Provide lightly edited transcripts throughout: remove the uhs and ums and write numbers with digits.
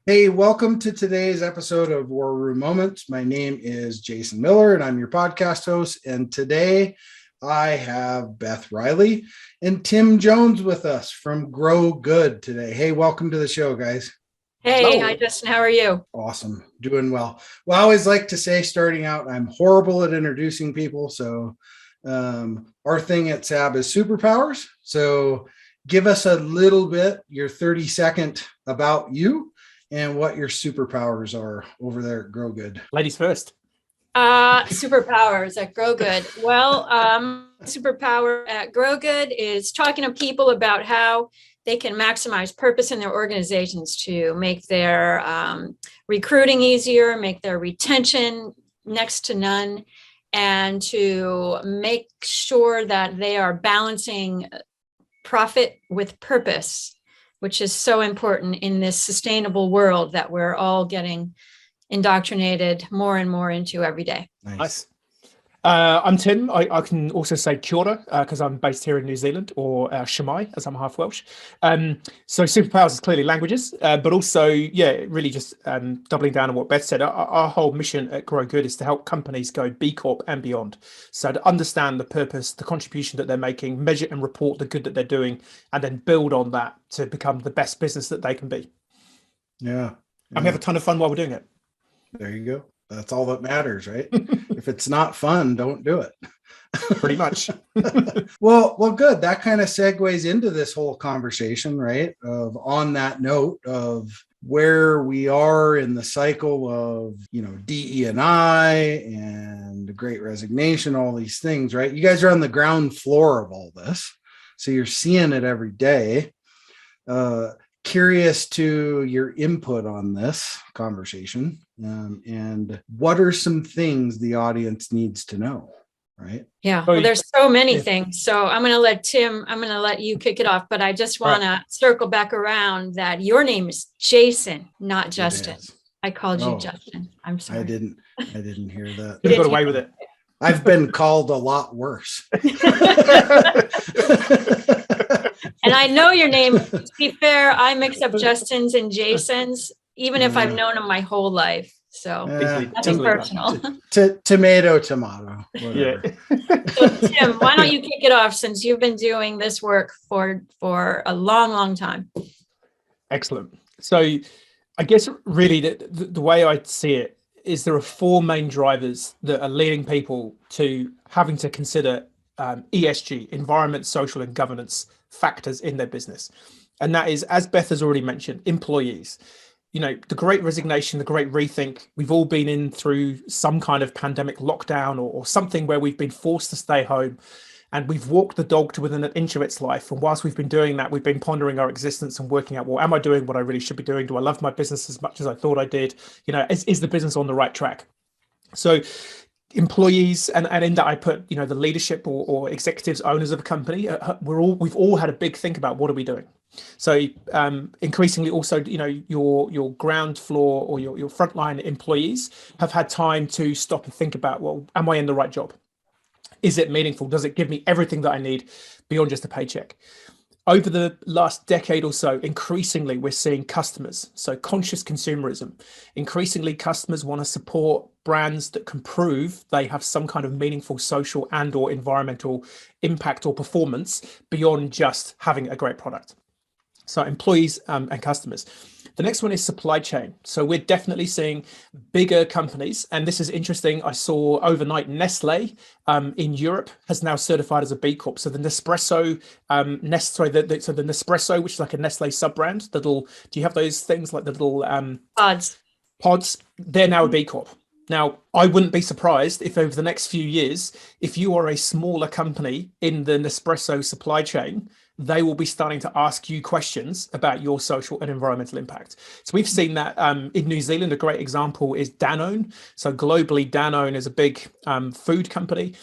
Hey, welcome to today's episode of War Room Moments. My name is Jason Miller and I'm your podcast host. And today I have Beth Riley and Tim Jones with us from Grow Good today. Hey, welcome to the show, guys. Hey, hi, Justin. How are you? Awesome. Doing well. Well, I always like to say, starting out, I'm horrible at introducing people. So our thing at SAB is superpowers. So give us a little bit, your 30-second about you and what your superpowers are over there at Grow Good. Ladies first. Superpowers at Grow Good. Well, superpower at Grow Good is talking to people about how they can maximize purpose in their organizations to make their recruiting easier, make their retention next to none, and to make sure that they are balancing profit with purpose, which is so important in this sustainable world that we're all getting indoctrinated more and more into every day. Nice. I'm Tim. I can also say kia ora because I'm based here in New Zealand, or Shemai, as I'm half Welsh. So superpowers is clearly languages, but also, really just doubling down on what Beth said. Our whole mission at Grow Good is to help companies go B Corp and beyond. So to understand the purpose, the contribution that they're making, measure and report the good that they're doing, and then build on that to become the best business that they can be. Yeah. And we have a ton of fun while we're doing it. There you go. That's all that matters, right? If it's not fun, don't do it. Pretty much. Well, good. That kind of segues into this whole conversation, right? On that note of where we are in the cycle of, DE&I and the Great Resignation, all these things, right? You guys are on the ground floor of all this, so you're seeing it every day. Curious to your input on this conversation, and what are some things the audience needs to know, right? Yeah, well, there's so many things. So I'm going to let you kick it off, but I just want to circle back around that your name is Jason, not Justin. I called you Justin. I'm sorry. I didn't hear that. You got away with it. I've been called a lot worse. And I know your name. To be fair, I mix up Justin's and Jason's, even if I've known him my whole life. So nothing personal. Tomato. Yeah. So Tim, why don't you kick it off, since you've been doing this work for a long, long time? Excellent. So I guess really the way I see it is there are four main drivers that are leading people to having to consider ESG, environment, social, and governance factors in their business. And that is, as Beth has already mentioned, employees. The Great Resignation, the Great Rethink, we've all been in through some kind of pandemic lockdown or something where we've been forced to stay home, and we've walked the dog to within an inch of its life. And whilst we've been doing that, we've been pondering our existence and working out, well, am I doing what I really should be doing? Do I love my business as much as I thought I did? Is the business on the right track? So employees, and in that I put, the leadership or executives, owners of a company, we've all had a big think about what are we doing. So increasingly also, your ground floor or your frontline employees have had time to stop and think about, well, am I in the right job? Is it meaningful? Does it give me everything that I need beyond just a paycheck? Over the last decade or so, increasingly, we're seeing customers, so conscious consumerism. Increasingly, customers want to support brands that can prove they have some kind of meaningful social and or environmental impact or performance beyond just having a great product. So employees and customers. The next one is supply chain. So we're definitely seeing bigger companies, and this is interesting. I saw overnight Nestle in Europe has now certified as a B Corp. So the Nespresso, the Nespresso, which is like a Nestle sub brand. Do you have those things like the little pods? They're now a B Corp. Now, I wouldn't be surprised if over the next few years, if you are a smaller company in the Nespresso supply chain, they will be starting to ask you questions about your social and environmental impact. So we've seen that in New Zealand. A great example is Danone. So globally, Danone is a big food company.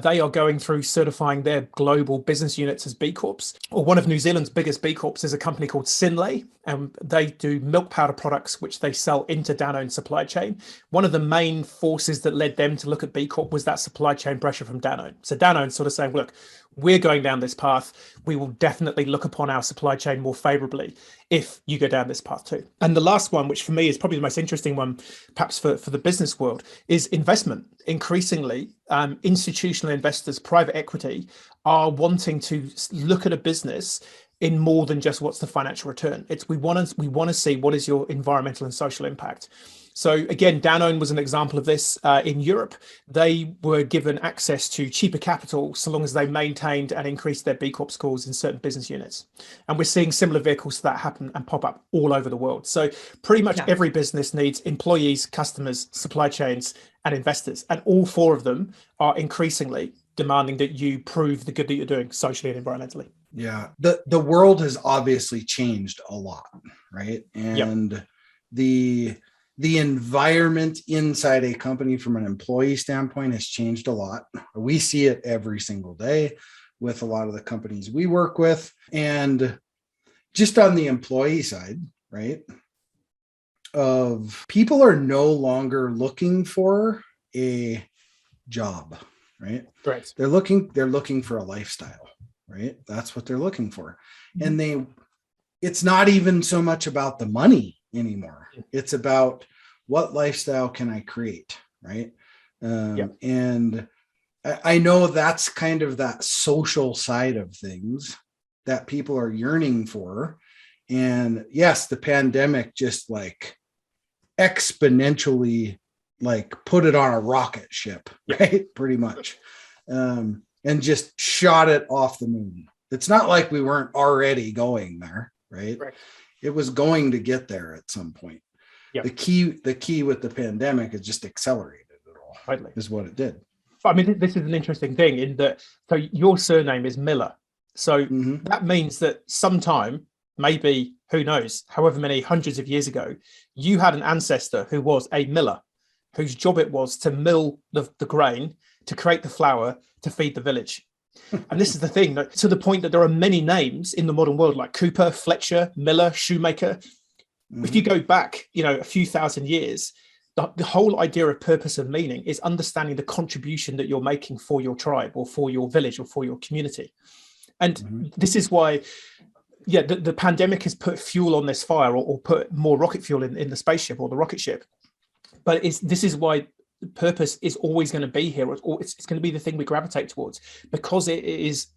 They are going through certifying their global business units as B Corps. Or one of New Zealand's biggest B Corps is a company called Synlait. and they do milk powder products, which they sell into Danone's supply chain. One of the main forces that led them to look at B Corp was that supply chain pressure from Danone. So Danone's sort of saying, look, we're going down this path. We will definitely look upon our supply chain more favorably if you go down this path too. And the last one, which for me is probably the most interesting one, perhaps for the business world, is investment. Increasingly, institutional investors, private equity, are wanting to look at a business in more than just what's the financial return. It's we want to see what is your environmental and social impact. So again, Danone was an example of this. In Europe, they were given access to cheaper capital so long as they maintained and increased their B Corp scores in certain business units. And we're seeing similar vehicles to that happen and pop up all over the world. So pretty much every business needs employees, customers, supply chains, and investors. And all four of them are increasingly demanding that you prove the good that you're doing socially and environmentally. Yeah. The world has obviously changed a lot, right? And the environment inside a company from an employee standpoint has changed a lot. We see it every single day with a lot of the companies we work with. And just on the employee side, right, of people are no longer looking for a job, right? Right. They're looking for a lifestyle, right? That's what they're looking for. And it's not even so much about the money anymore. It's about what lifestyle can I create, right? And I know that's kind of that social side of things that people are yearning for. And yes, the pandemic just like exponentially like put it on a rocket ship, right? Pretty much. And just shot it off the moon. It's not like we weren't already going there, right? It was going to get there at some point. The key with the pandemic is just accelerated it all, is what it did. I mean, this is an interesting thing in that, so your surname is Miller. So that means that sometime, maybe, who knows, however many hundreds of years ago, you had an ancestor who was a miller, whose job it was to mill the grain, to create the flour, to feed the village. And this is the thing, to the point that there are many names in the modern world like Cooper, Fletcher, Miller, Shoemaker. If you go back, a few thousand years, the whole idea of purpose and meaning is understanding the contribution that you're making for your tribe or for your village or for your community. And this is why, the pandemic has put fuel on this fire or put more rocket fuel in the spaceship or the rocket ship. But this is why purpose is always going to be here. It's going to be the thing we gravitate towards because it is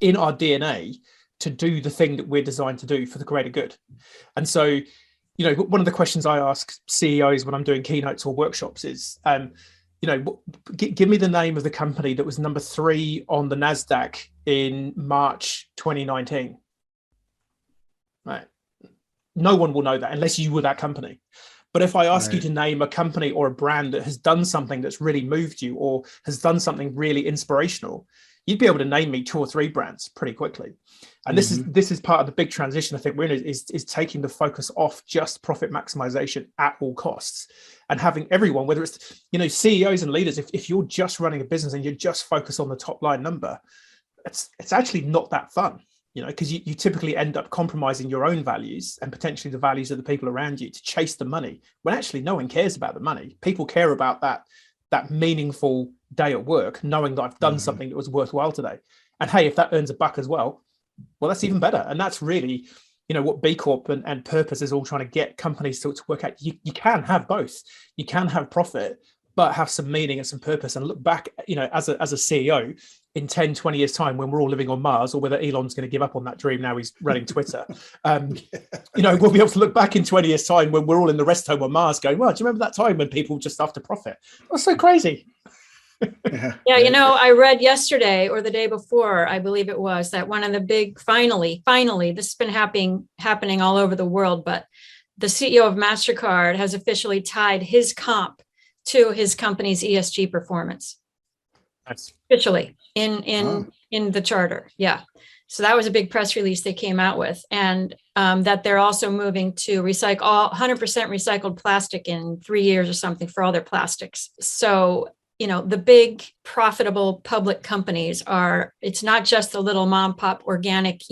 in our DNA to do the thing that we're designed to do for the greater good. And so, one of the questions I ask CEOs when I'm doing keynotes or workshops is, give me the name of the company that was number 3 on the NASDAQ in March 2019. Right. No one will know that unless you were that company. But if I ask you to name a company or a brand that has done something that's really moved you or has done something really inspirational, you'd be able to name me 2 or 3 brands pretty quickly. And this is part of the big transition I think we're in is taking the focus off just profit maximization at all costs and having everyone, whether it's, CEOs and leaders, if you're just running a business and you're just focused on the top line number, it's actually not that fun. Because you typically end up compromising your own values and potentially the values of the people around you to chase the money when actually no one cares about the money. People care about that meaningful day at work, knowing that I've done something that was worthwhile today. And hey, if that earns a buck as well, that's even better. And that's really, what B Corp and purpose is all trying to get companies to work out. You can have both. You can have profit, but have some meaning and some purpose and look back, as a CEO in 10, 20 years time when we're all living on Mars, or whether Elon's going to give up on that dream now he's running Twitter. We'll be able to look back in 20 years time when we're all in the rest home on Mars going, well, do you remember that time when people just after profit? That's so crazy. I read yesterday or the day before, I believe it was, that one of the big, finally, this has been happening all over the world, but the CEO of MasterCard has officially tied his comp to his company's ESG performance. That's officially in the charter. Yeah. So that was a big press release they came out with, and that they're also moving to recycle all 100% recycled plastic in 3 years or something for all their plastics. So, the big profitable public companies it's not just the little mom pop organic,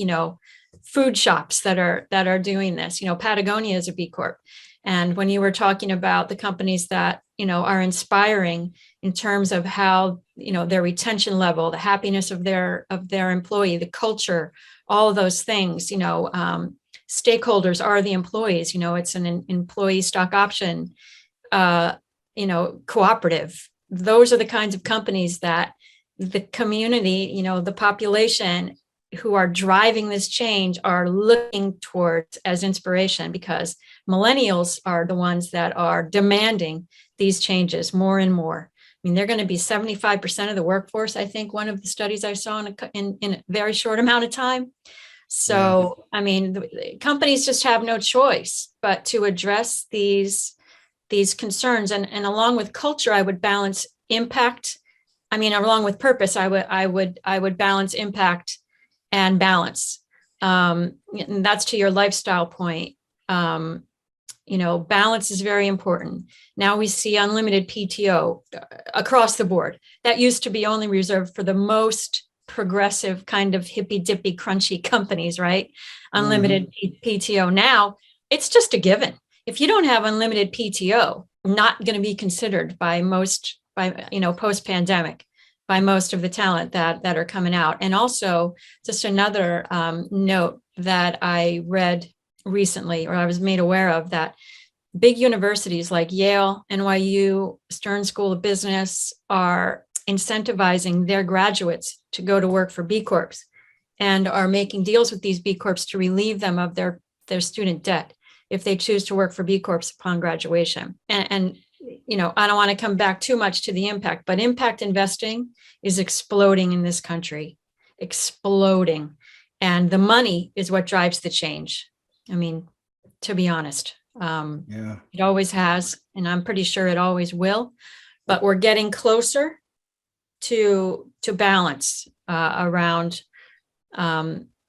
food shops that are doing this. Patagonia is a B Corp. And when you were talking about the companies that, are inspiring in terms of how, their retention level, the happiness of their employee, the culture, all of those things, stakeholders are the employees, it's an employee stock option, cooperative. Those are the kinds of companies that the community, the population who are driving this change are looking towards as inspiration, because millennials are the ones that are demanding these changes more and more. I mean, they're going to be 75% of the workforce, I think, one of the studies I saw in a very short amount of time. So, I mean, the companies just have no choice but to address these concerns. And along with culture, I would balance impact. I mean, along with purpose, I would balance impact and balance. And that's to your lifestyle point. Balance is very important. Now we see unlimited PTO across the board. That used to be only reserved for the most progressive kind of hippy dippy crunchy companies, right? Unlimited PTO. Now it's just a given. If you don't have unlimited PTO, not going to be considered by post-pandemic, by most of the talent that are coming out. And also just another note that I read recently, or I was made aware of, that big universities like Yale, NYU, Stern School of Business are incentivizing their graduates to go to work for B Corps, and are making deals with these B Corps to relieve them of their student debt if they choose to work for B Corps upon graduation. And I don't want to come back too much to the impact, but impact investing is exploding in this country, exploding. And the money is what drives the change. I mean, to be honest, it always has, and I'm pretty sure it always will, but we're getting closer to balance around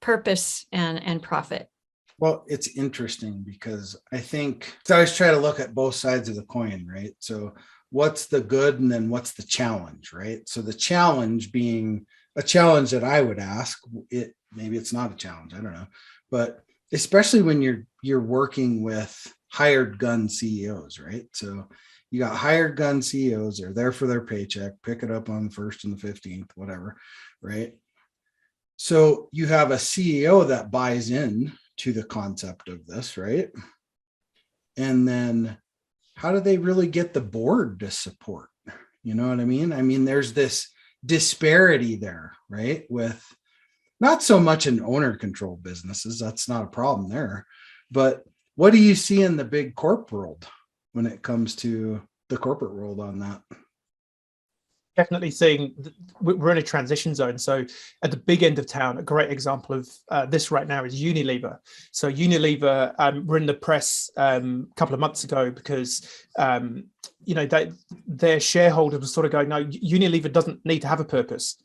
purpose and profit. Well, it's interesting because I think I always try to look at both sides of the coin, right? So what's the good and then what's the challenge, right? So the challenge being a challenge that I would ask, maybe it's not a challenge, I don't know, but especially when you're working with hired gun CEOs, right? So you got hired gun CEOs, they're there for their paycheck, pick it up on the 1st and the 15th, whatever, right? So you have a CEO that buys in to the concept of this, right? And then how do they really get the board to support? You know what I mean? I mean, there's this disparity there, right? With not so much in owner controlled businesses, that's not a problem there. But what do you see in the big corp world when it comes to the corporate world on that? Definitely seeing we're in a transition zone. So at the big end of town, a great example of this right now is Unilever. So Unilever were in the press a couple of months ago because their shareholders were sort of going, no, Unilever doesn't need to have a purpose.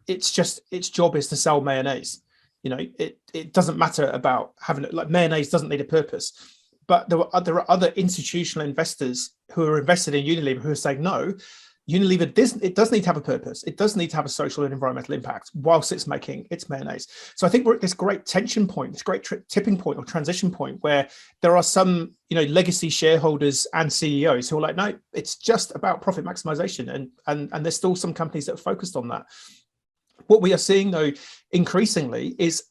It's just its job is to sell mayonnaise. It doesn't matter about having it, like mayonnaise doesn't need a purpose. But there are other institutional investors who are invested in Unilever who are saying, no, Unilever does need to have a purpose. It does need to have a social and environmental impact whilst it's making its mayonnaise. So I think we're at this great tension point, this great tipping point or transition point where there are some, legacy shareholders and CEOs who are like, no, it's just about profit maximization. And there's still some companies that are focused on that. What we are seeing though, increasingly is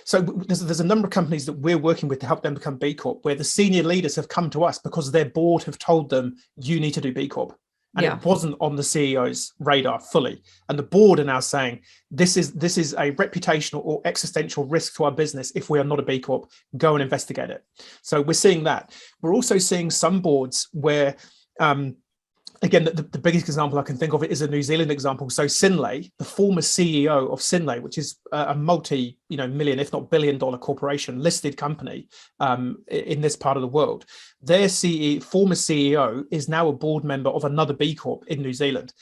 so there's a number of companies that we're working with to help them become B Corp, where the senior leaders have come to us because their board have told them, you need to do B Corp. And it wasn't on the CEO's radar fully. And the board are now saying, this is a reputational or existential risk to our business if we are not a B Corp, go and investigate it. So we're seeing that. We're also seeing some boards where, again, the biggest example I can think of it is a New Zealand example. So Synlait, the former CEO of Synlait, which is a multi-million, if not billion-dollar corporation, listed company in this part of the world, their former CEO is now a board member of another B Corp in New Zealand.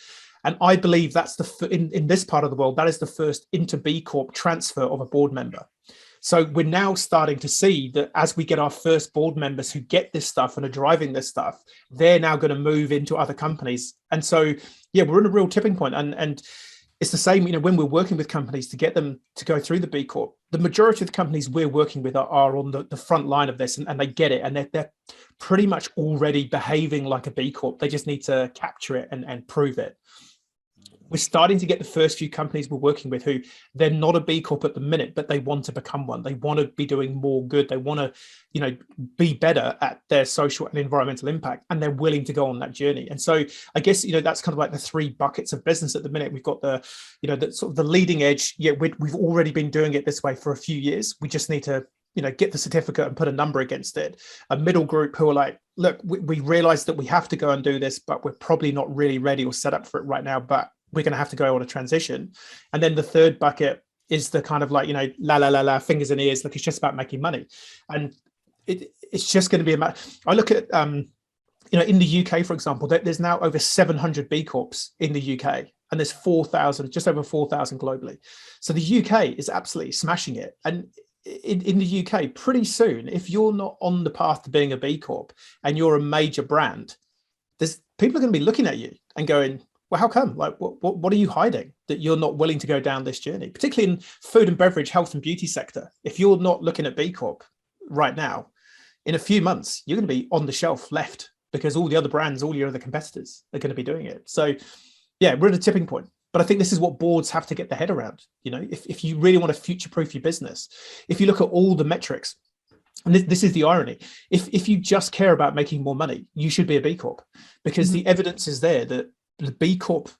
And I believe that's in this part of the world, that is the first into B Corp transfer of a board member. So we're now starting to see that as we get our first board members who get this stuff and are driving this stuff, they're now going to move into other companies. And so, we're in a real tipping point. And it's the same, when we're working with companies to get them to go through the B Corp, the majority of the companies we're working with are on the front line of this, and they get it, and they're pretty much already behaving like a B Corp. They just need to capture it and prove it. We're starting to get the first few companies we're working with who they're not a B Corp at the minute, but they want to become one. They want to be doing more good. They want to, be better at their social and environmental impact, and they're willing to go on that journey. And so I guess, that's kind of like the three buckets of business at the minute. We've got the, the sort of the leading edge. Yeah, we've already been doing it this way for a few years. We just need to, get the certificate and put a number against it. A middle group who are like, look, we realize that we have to go and do this, but we're probably not really ready or set up for it right now, but we're going to have to go on a transition. And then the third bucket is the kind of like, la, fingers and ears. Like, it's just about making money. And it's just going to be a matter. I look at, in the UK, for example, there's now over 700 B Corps in the UK, and there's 4,000, just over 4,000 globally. So the UK is absolutely smashing it. And in the UK, pretty soon, if you're not on the path to being a B Corp and you're a major brand, people are going to be looking at you and going, well, how come? Like, what are you hiding that you're not willing to go down this journey? Particularly in food and beverage, health and beauty sector. If you're not looking at B Corp right now, in a few months, you're going to be on the shelf left, because all the other brands, all your other competitors are going to be doing it. So yeah, we're at a tipping point. But I think this is what boards have to get their head around. If you really want to future-proof your business, if you look at all the metrics, and this is the irony, if you just care about making more money, you should be a B Corp, because the evidence is there that the B Corp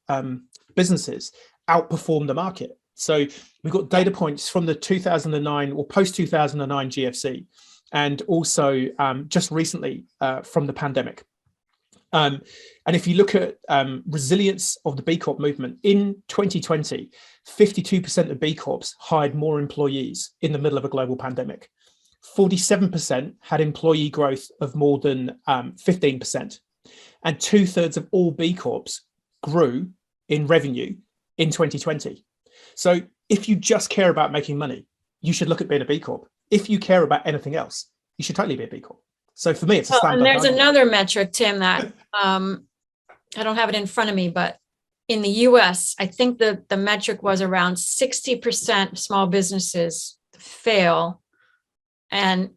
businesses outperform the market. So we've got data points from the 2009 or post-2009 GFC, and also just recently from the pandemic. And if you look at resilience of the B Corp movement, in 2020, 52% of B Corps hired more employees in the middle of a global pandemic. 47% had employee growth of more than 15%. And 2/3 of all B Corps grew in revenue in 2020. So if you just care about making money, you should look at being a B Corp. If you care about anything else, you should totally be a B Corp. So for me, it's a slam dunk. And there's another metric, Tim, that I don't have it in front of me, but in the US, I think the metric was around 60% of small businesses fail, and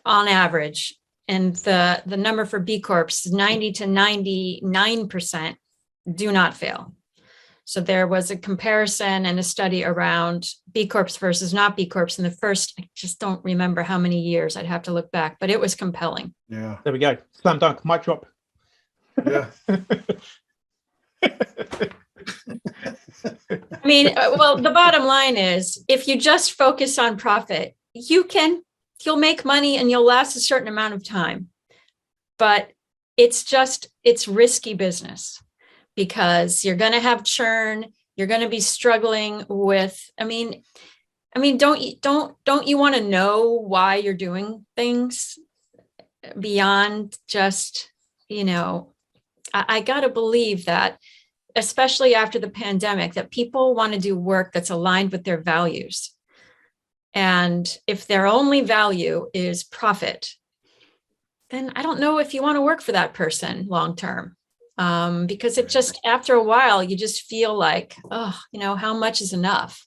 on average. And the number for B Corps is 90 to 99% do not fail. So there was a comparison and a study around B Corps versus not B Corps in the first, I just don't remember how many years, I'd have to look back, but it was compelling. Yeah. There we go. Slam dunk, mic drop. Yeah. I mean, well, the bottom line is, if you just focus on profit, you'll make money and you'll last a certain amount of time, but it's risky business, because you're going to have churn. You're going to be struggling with, I mean, don't you want to know why you're doing things beyond just, I got to believe that, especially after the pandemic, that people want to do work that's aligned with their values. And if their only value is profit, then I don't know if you want to work for that person long term, because it just, after a while, you just feel like, how much is enough?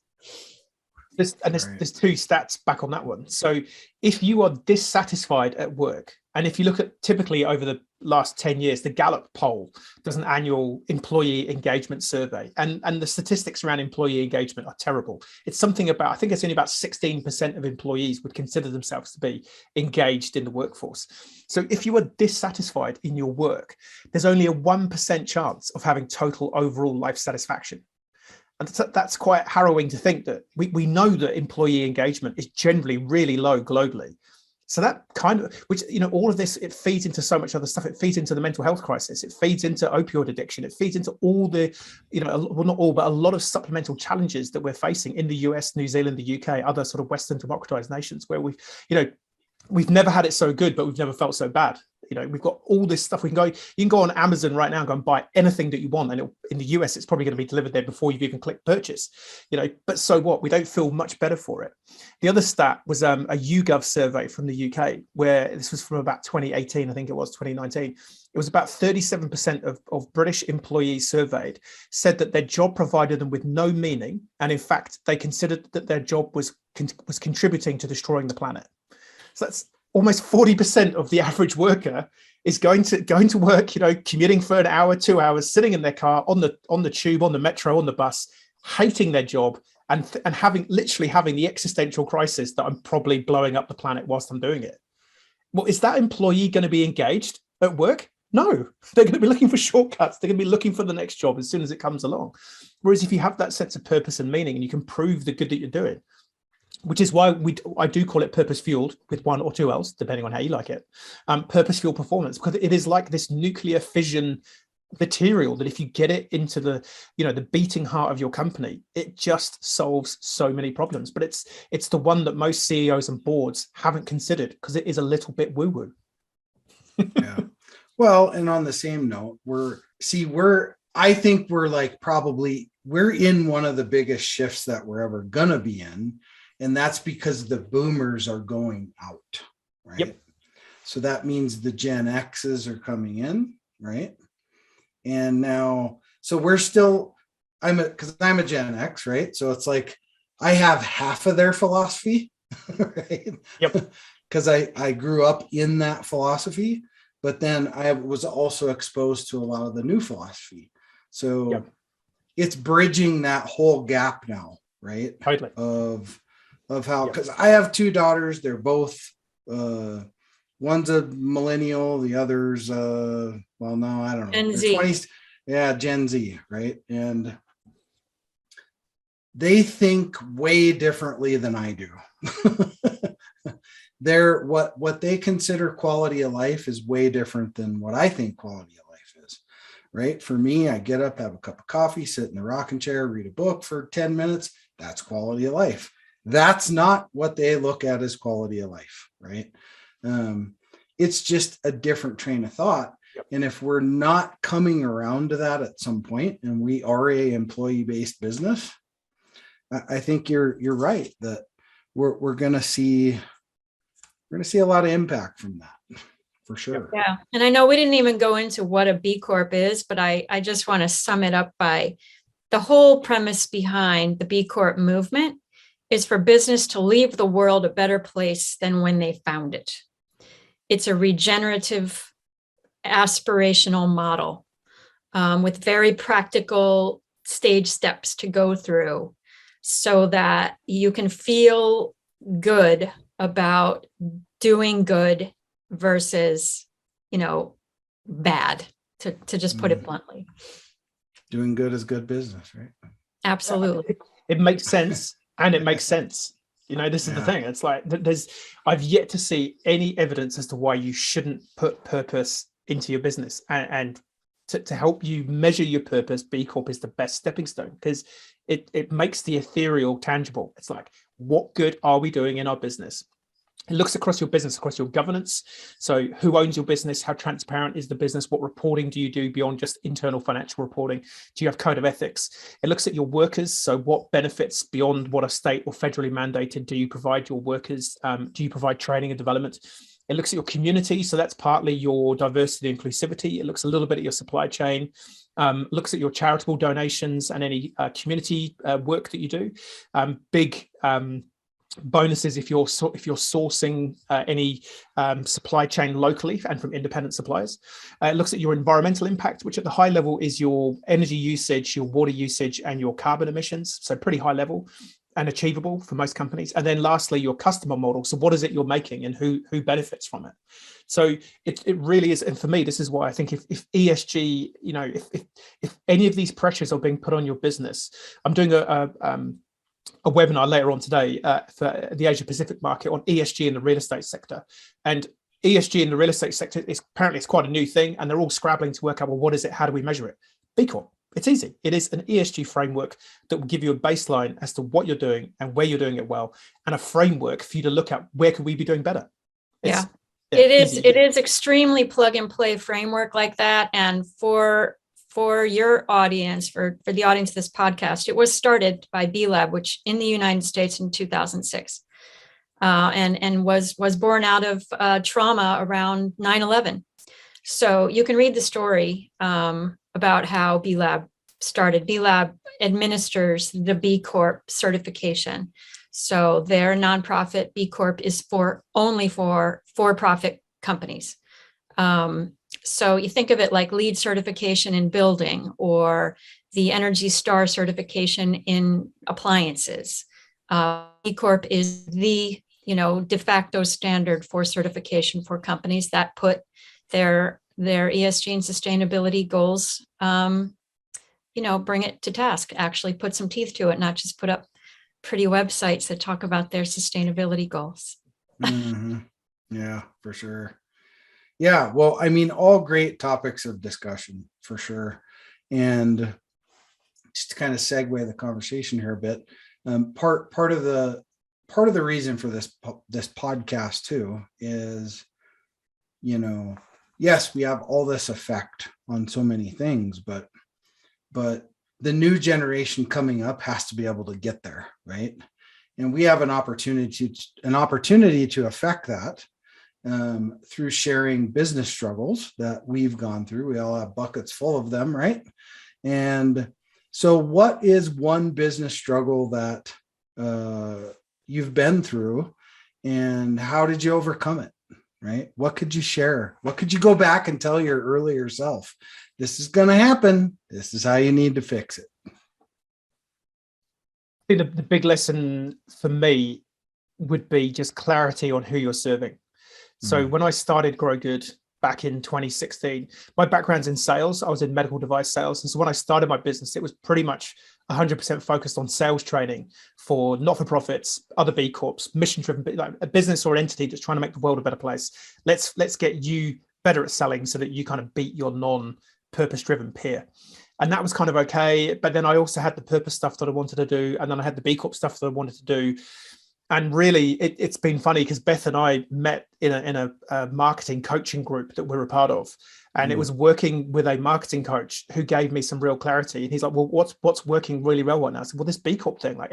There's two stats back on that one. So if you are dissatisfied at work, and if you look at typically over the last 10 years, the Gallup poll does an annual employee engagement survey, and the statistics around employee engagement are terrible. It's something about, I think it's only about 16% of employees would consider themselves to be engaged in the workforce. So if you are dissatisfied in your work, there's only a 1% chance of having total overall life satisfaction. And that's quite harrowing to think that we know that employee engagement is generally really low globally. So that kind of, which, all of this, it feeds into so much other stuff. It feeds into the mental health crisis. It feeds into opioid addiction. It feeds into all the, well, not all, but a lot of supplemental challenges that we're facing in the US, New Zealand, the UK, other sort of Western democratized nations, where we've never had it so good, but we've never felt so bad. We've got all this stuff. You can go on Amazon right now and go and buy anything that you want. And in the US, it's probably going to be delivered there before you've even clicked purchase, but so what? We don't feel much better for it. The other stat was a YouGov survey from the UK, where this was from about 2018, I think it was 2019. It was about 37% of British employees surveyed said that their job provided them with no meaning. And in fact, they considered that their job was contributing to destroying the planet. So that's almost 40% of the average worker is going to work, commuting for an hour, 2 hours, sitting in their car, on the tube, on the metro, on the bus, hating their job and having the existential crisis that I'm probably blowing up the planet whilst I'm doing it. Well, is that employee going to be engaged at work? No, they're going to be looking for shortcuts. They're going to be looking for the next job as soon as it comes along. Whereas if you have that sense of purpose and meaning and you can prove the good that you're doing, which is why I do call it purpose fueled with one or two L's, depending on how you like it, purpose fueled performance, because it is like this nuclear fission material that if you get it into the beating heart of your company, it just solves so many problems. But it's the one that most CEOs and boards haven't considered because it is a little bit woo-woo. Yeah. Well, and on the same note, I think we're in one of the biggest shifts that we're ever gonna be in. And that's because the boomers are going out, right? Yep. So that means the Gen X's are coming in, right? And now, so because I'm a Gen X, right? So it's like I have half of their philosophy, right? Yep. Because I grew up in that philosophy, but then I was also exposed to a lot of the new philosophy. So yep. It's bridging that whole gap now, right? Totally. Of how, because I have two daughters, they're both one's a millennial, the other's no, I don't know, Gen Z. 20s, Gen Z, right? And they think way differently than I do. What they consider quality of life is way different than what I think quality of life is, right? For me, I get up, have a cup of coffee, sit in the rocking chair, read a book for 10 minutes. That's quality of life. That's not what they look at as quality of life, right? It's just a different train of thought. Yep. And if we're not coming around to that at some point, and we are a employee-based business, I think you're right that we're going to see a lot of impact from that, for sure. Yeah, and I know we didn't even go into what a B Corp is, but I just want to sum it up by the whole premise behind the B Corp movement is for business to leave the world a better place than when they found it. It's a regenerative, aspirational model with very practical stage steps to go through so that you can feel good about doing good versus, bad, to just put it bluntly. Doing good is good business, right? Absolutely. It makes sense. And it makes sense. This is the thing. It's like I've yet to see any evidence as to why you shouldn't put purpose into your business. And to help you measure your purpose, B Corp is the best stepping stone because it makes the ethereal tangible. It's like, what good are we doing in our business? It looks across your business, across your governance. So who owns your business? How transparent is the business? What reporting do you do beyond just internal financial reporting? Do you have code of ethics? It looks at your workers. So what benefits beyond what are state or federally mandated do you provide your workers? Do you provide training and development? It looks at your community. So that's partly your diversity and inclusivity. It looks a little bit at your supply chain. Looks at your charitable donations and any community work that you do. Big bonuses if you're sourcing any supply chain locally and from independent suppliers. It looks at your environmental impact, which at the high level is your energy usage, your water usage, and your carbon emissions. So pretty high level and achievable for most companies. And then lastly, your customer model. So what is it you're making and who benefits from it? So it really is. And for me, this is why I think if ESG, if any of these pressures are being put on your business, I'm doing a webinar later on today for the Asia Pacific market on ESG in the real estate sector. And ESG in the real estate sector is apparently it's quite a new thing, and they're all scrabbling to work out, well, what is it? How do we measure it? B Corp. It's easy. It is an ESG framework that will give you a baseline as to what you're doing and where you're doing it well, and a framework for you to look at where could we be doing better. It is extremely plug and play framework like that. And for your audience, for the audience of this podcast, it was started by B-Lab, which in the United States in 2006, and was born out of trauma around 9/11. So you can read the story about how B-Lab started. B-Lab administers the B Corp certification. So their nonprofit B Corp is only for for-profit companies. So you think of it like LEED certification in building or the Energy Star certification in appliances. B Corp is the de facto standard for certification for companies that put their ESG and sustainability goals, bring it to task, actually put some teeth to it, not just put up pretty websites that talk about their sustainability goals. Mm-hmm. Yeah, for sure. Yeah, well, I mean, all great topics of discussion for sure. And just to kind of segue the conversation here a bit, part of the reason for this podcast too is, yes, we have all this effect on so many things, but the new generation coming up has to be able to get there, right? And we have an opportunity to affect that through sharing business struggles that we've gone through. We all have buckets full of them, right? And so what is one business struggle that you've been through, and how did you overcome it, right? What could you share? What could you go back and tell your earlier self? This is going to happen. This is how you need to fix it. I think the big lesson for me would be just clarity on who you're serving. So when I started Grow Good back in 2016, my background's in sales. I was in medical device sales. And so when I started my business, it was pretty much 100% focused on sales training for not-for-profits, other B Corps, mission-driven, like a business or entity that's trying to make the world a better place. Let's get you better at selling so that you kind of beat your non-purpose-driven peer. And that was kind of okay. But then I also had the purpose stuff that I wanted to do. And then I had the B Corp stuff that I wanted to do. And really, it's been funny because Beth and I met in a marketing coaching group that we're a part of. And it was working with a marketing coach who gave me some real clarity. And he's like, well, what's working really well right now? I said, well, this B Corp thing, like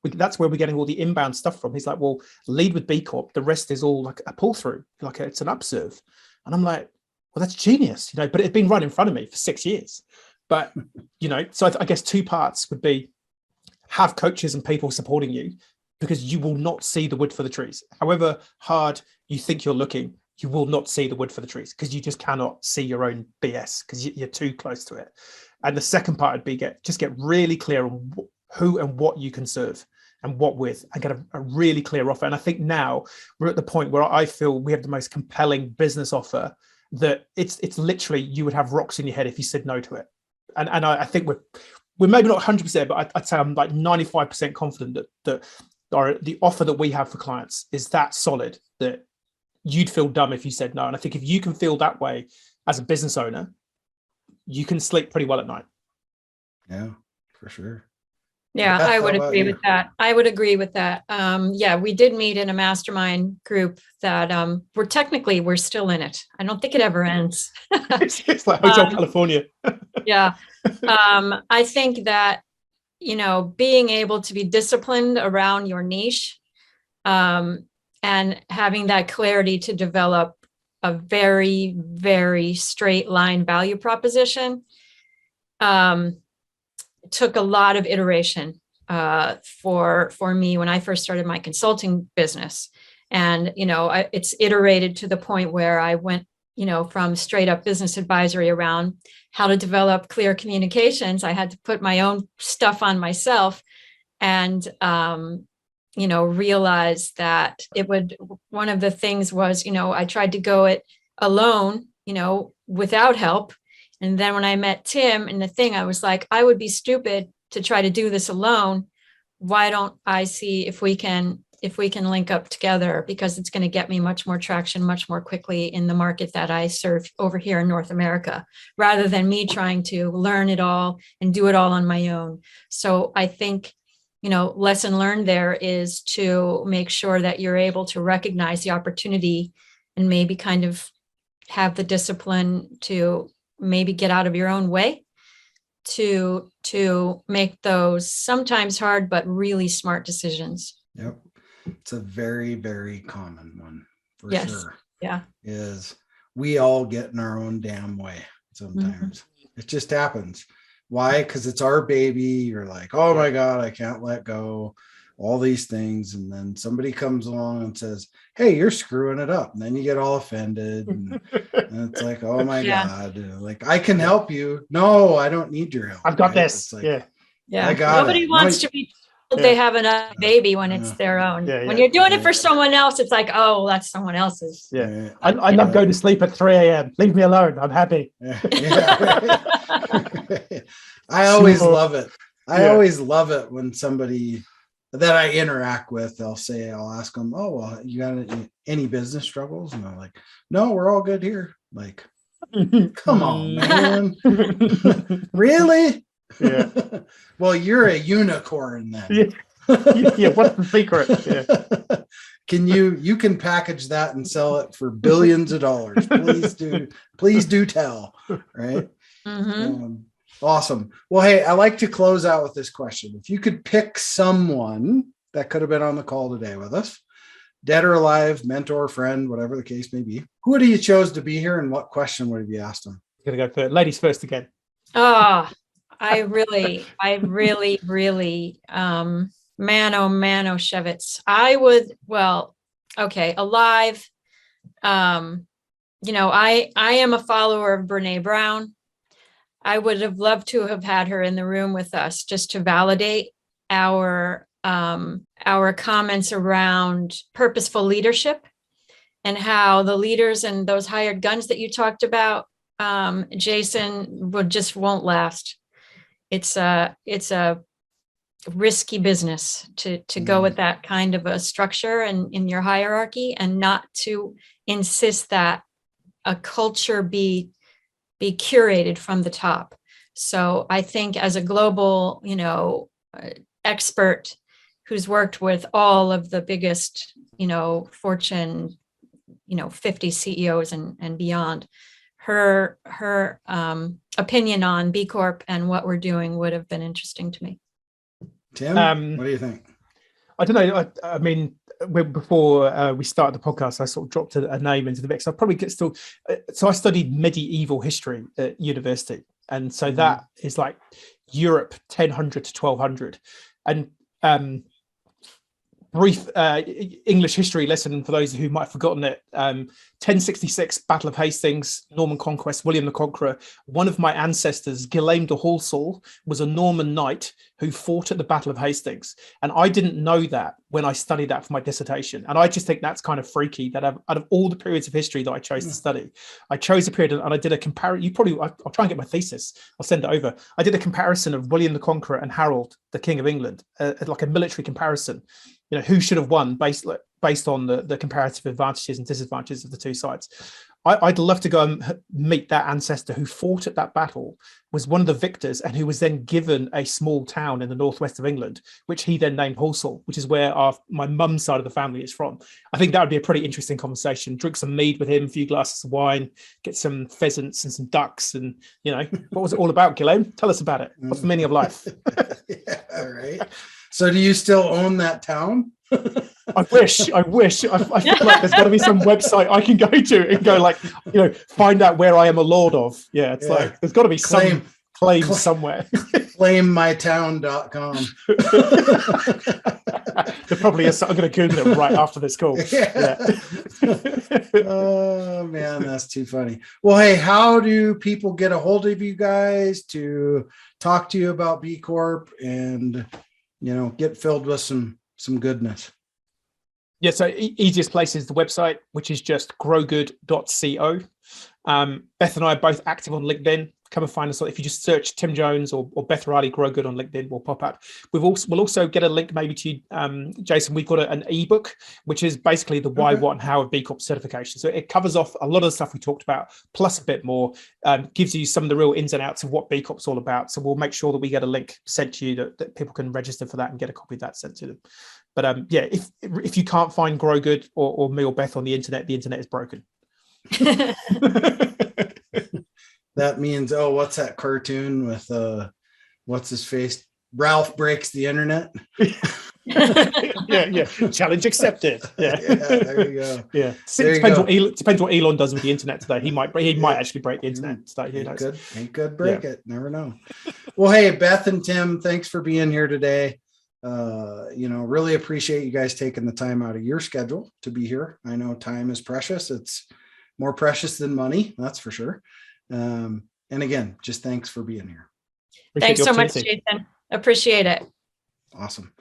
that's where we're getting all the inbound stuff from. He's like, well, lead with B Corp. The rest is all like a pull through, like it's an upserve. And I'm like, well, that's genius, but it'd been right in front of me for 6 years. But, so I guess two parts would be have coaches and people supporting you, because you will not see the wood for the trees. However hard you think you're looking, you will not see the wood for the trees because you just cannot see your own BS because you're too close to it. And the second part would be get really clear on who and what you can serve and what with, and get a really clear offer. And I think now we're at the point where I feel we have the most compelling business offer that it's literally, you would have rocks in your head if you said no to it. And I think we're maybe not 100%, but I'd say I'm like 95% confident that the offer that we have for clients is that solid that you'd feel dumb if you said no. And I think if you can feel that way as a business owner, you can sleep pretty well at night. Yeah, for sure. Yeah, I would agree with that. I would agree with that. Yeah, we did meet in a mastermind group that we're still in it. I don't think it ever ends. It's like Hotel California. Yeah. I think that, being able to be disciplined around your niche and having that clarity to develop a very, very straight line value proposition took a lot of iteration for me when I first started my consulting business. And, it's iterated to the point where I went, from straight up business advisory around how to develop clear communications. I had to put my own stuff on myself and, realize that one of the things was, I tried to go it alone, without help. And then when I met Tim and the thing, I was like, I would be stupid to try to do this alone. Why don't I see if we can link up together, because it's going to get me much more traction, much more quickly in the market that I serve over here in North America, rather than me trying to learn it all and do it all on my own. So I think, lesson learned there is to make sure that you're able to recognize the opportunity and maybe kind of have the discipline to maybe get out of your own way to make those sometimes hard but really smart decisions. Yep. It's a very, very common one for Yes. sure. Yeah. Is we all get in our own damn way sometimes. It just happens. Why? Because it's our baby. You're like, oh my God, I can't let go. All these things. And then somebody comes along and says, hey, you're screwing it up. And then you get all offended. And it's like, oh my God, like, I can help you. No, I don't need your help. I've got this. Like, Yeah. I got Nobody wants to be told they have another baby when it's their own. When you're doing it for someone else, it's like, oh, that's someone else's. Yeah. I love going to sleep at 3 a.m. Leave me alone. I'm happy. I always love it. I always love it when somebody that I interact with, I'll ask them, oh, well, you got any business struggles? And they're like, no, we're all good here. Like, come on, man. Really? Yeah. Well, you're a unicorn then. Yeah. What's the secret? Yeah. You can package that and sell it for billions of dollars. Please do tell. Right. Awesome. Well, hey, I like to close out with this question. If you could pick someone that could have been on the call today with us, dead or alive, mentor, friend, whatever the case may be, who would you chose to be here and what question would you asked them? Gonna go for ladies first again. Oh, I really, man, oh, Shevitz. I would, alive. I am a follower of Brene Brown. I would have loved to have had her in the room with us just to validate our comments around purposeful leadership and how the leaders and those hired guns that you talked about, Jason, won't last. It's a risky business to go with that kind of a structure and in your hierarchy, and not to insist that a culture be curated from the top. So I think as a global, expert who's worked with all of the biggest, Fortune, 50 CEOs and beyond, her opinion on B Corp and what we're doing would have been interesting to me. Tim, what do you think? I don't know. I mean, before we started the podcast, I sort of dropped a name into the mix. I probably get still. So I studied medieval history at university, and so that is like Europe 1000 to 1200, and brief English history lesson for those who might have forgotten it. 1066 Battle of Hastings, Norman Conquest, William the Conqueror. One of my ancestors, Guillaume de Halsall, was a Norman knight who fought at the Battle of Hastings. And I didn't know that when I studied that for my dissertation. And I just think that's kind of freaky that out of all the periods of history that I chose to study, I chose a period and I did a comparison. I'll try and get my thesis. I'll send it over. I did a comparison of William the Conqueror and Harold, the King of England, like a military comparison. Who should have won based on the comparative advantages and disadvantages of the two sides. I'd love to go and meet that ancestor who fought at that battle, was one of the victors, and who was then given a small town in the northwest of England, which he then named Halsall, which is where my mum's side of the family is from. I think that would be a pretty interesting conversation. Drink some mead with him, a few glasses of wine, get some pheasants and some ducks, and what was it all about, Guillaume? Tell us about it. What's the meaning of life? Yeah, right. So do you still own that town? I wish. I feel like there's got to be some website I can go to and go find out where I am a lord of. Yeah, it's like there's got to be some claim somewhere. Claimmytown.com. There probably is. I'm going to Google it right after this call. Yeah. Oh man, that's too funny. Well, hey, how do people get a hold of you guys to talk to you about B Corp and get filled with some goodness? Yeah, so easiest place is the website, which is just growgood.co. Beth and I are both active on LinkedIn, come and find us. If you just search Tim Jones or Beth Riley Grow Good on LinkedIn, will pop up. We'll also get a link maybe to Jason. We've got an ebook, which is basically the why, what, and how of B Corp certification. So it covers off a lot of the stuff we talked about, plus a bit more. Gives you some of the real ins and outs of what B Corp's all about. So we'll make sure that we get a link sent to you that people can register for that and get a copy of that sent to them. But yeah, if you can't find Grow Good or me or Beth on the internet is broken. That means, what's that cartoon with what's his face? Ralph breaks the internet. yeah. Challenge accepted. Yeah. There you go. Yeah. Depends what Elon does with the internet today. He might actually break the internet today. He could break it. Never know. Well, hey, Beth and Tim, thanks for being here today. Really appreciate you guys taking the time out of your schedule to be here. I know time is precious. It's more precious than money, that's for sure. And again, just thanks for being here. Thanks so much, Jason. Appreciate it. Awesome.